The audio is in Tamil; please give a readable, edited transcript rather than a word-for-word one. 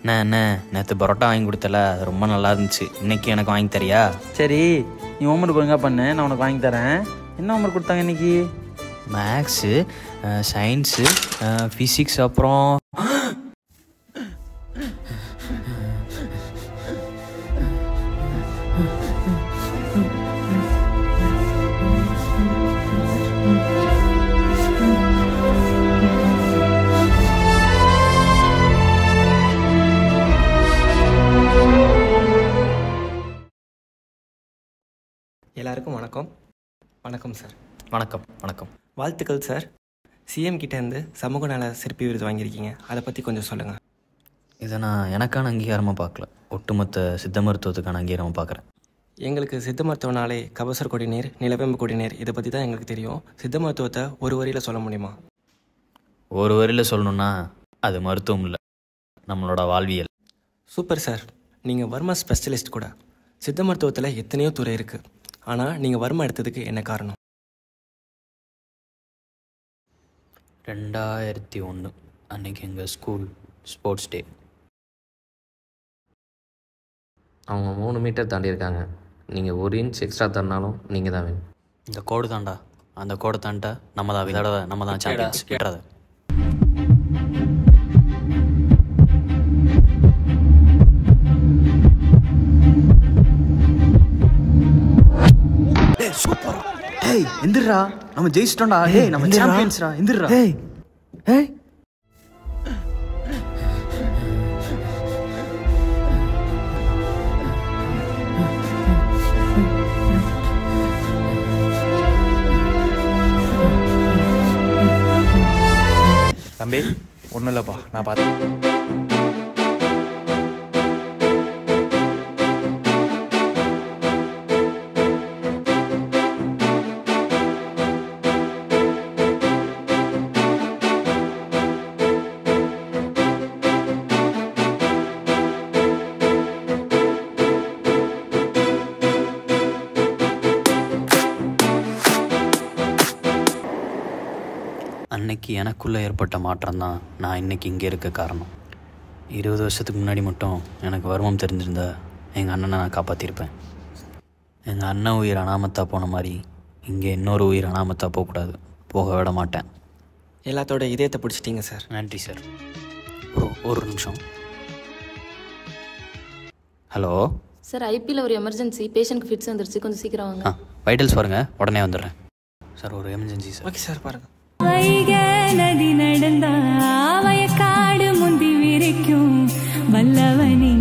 என்ன நேற்று பரோட்டா வாங்கி கொடுத்தல, அது ரொம்ப நல்லா இருந்துச்சு. இன்னைக்கு எனக்கு வாங்கி தரியா? சரி, நீ ஹோம்ஒர்க் ஒழுங்காக பண்ணு, நான் உனக்கு வாங்கி தரேன். என்ன ஹோம்ஒர்க் கொடுத்தாங்க இன்னைக்கு? மேக்ஸு, சயின்ஸு, ஃபிசிக்ஸ், அப்புறம் எல்லாருக்கும் வணக்கம். வணக்கம் சார். வணக்கம். வணக்கம். வாழ்த்துக்கள் சார். சிஎம் கிட்டேருந்து சமூக நல சிற்பி விருது வாங்கியிருக்கீங்க, அதை பற்றி கொஞ்சம் சொல்லுங்கள். இதை நான் எனக்கான அங்கீகாரமாக பார்க்கல, ஒட்டுமொத்த சித்த மருத்துவத்துக்கான அங்கீகாரமாக பார்க்குறேன். எங்களுக்கு சித்த மருத்துவனாலே கபசர் கொடிநீர், நிலவேம்பு கொடிநீர், இதை பற்றி தான் எங்களுக்கு தெரியும். சித்த மருத்துவத்தை ஒரு வரியில் சொல்ல முடியுமா? ஒரு வரியில் சொல்லணுன்னா அது மருத்துவம் இல்லை, நம்மளோட வாழ்வியல். Super sir. நீங்கள் வர்மா ஸ்பெஷலிஸ்ட் கூட. சித்த மருத்துவத்தில் எத்தனையோ துறை இருக்குது, ஆனால் நீங்கள் வர்மா எடுத்ததுக்கு என்ன காரணம்? 2001 அன்னைக்கு எங்கள் ஸ்கூல் ஸ்போர்ட்ஸ் டே. அவங்க 3 மீட்டர் தாண்டி இருக்காங்க. நீங்கள் 1 இன்ச் எக்ஸ்ட்ரா தரனாலும் நீங்கள் தான் வேணும். இந்த கோடு தாண்டா, அந்த கோடை தாண்டா நம்ம தான் இதோட நம்ம தான் சாம்பியன்ஸ். விட்டுறாத. சூப்பர். ஏய் எந்திரா, நம்ம ஜெயிச்சிட்டோம்டா. ஏய் நம்ம சாம்பியன்ஸ்டா, எந்திரா. ஏய் ஏய் தம்பி, ஒன்றும் இல்லைப்பா, நான் பார்த்தேன். அன்னைக்கு எனக்குள்ளே ஏற்பட்ட மாற்றம் தான் நான் இன்றைக்கி இங்கே இருக்க காரணம். 20 வருஷத்துக்கு முன்னாடி மட்டும் எனக்கு வர்மம் தெரிஞ்சிருந்தா எங்கள் அண்ணனை நான் காப்பாற்றிருப்பேன். எங்கள் அண்ணன் உயிர் அனாமத்தாக போன மாதிரி இங்கே இன்னொரு உயிர் அனாமத்தாக போகக்கூடாது, போக விட மாட்டேன். எல்லாத்தோட இதயத்தை பிடிச்சிட்டிங்க சார். நன்றி சார். ஒரு நிமிஷம். ஹலோ சார், ஐபியில் ஒரு எமர்ஜென்சி, பேஷண்ட்க்கு ஃபிட்ஸ் வந்துருச்சு, கொஞ்சம் சீக்கிரம் வாங்க. வைட்டல்ஸ் பாருங்கள், உடனே வந்துடுறேன் சார். ஒரு எமர்ஜென்சி சார். ஓகே சார், பாருங்கள். நதி நடந்தா வயக்காடு முந்தி விரிக்கும் வல்லவனி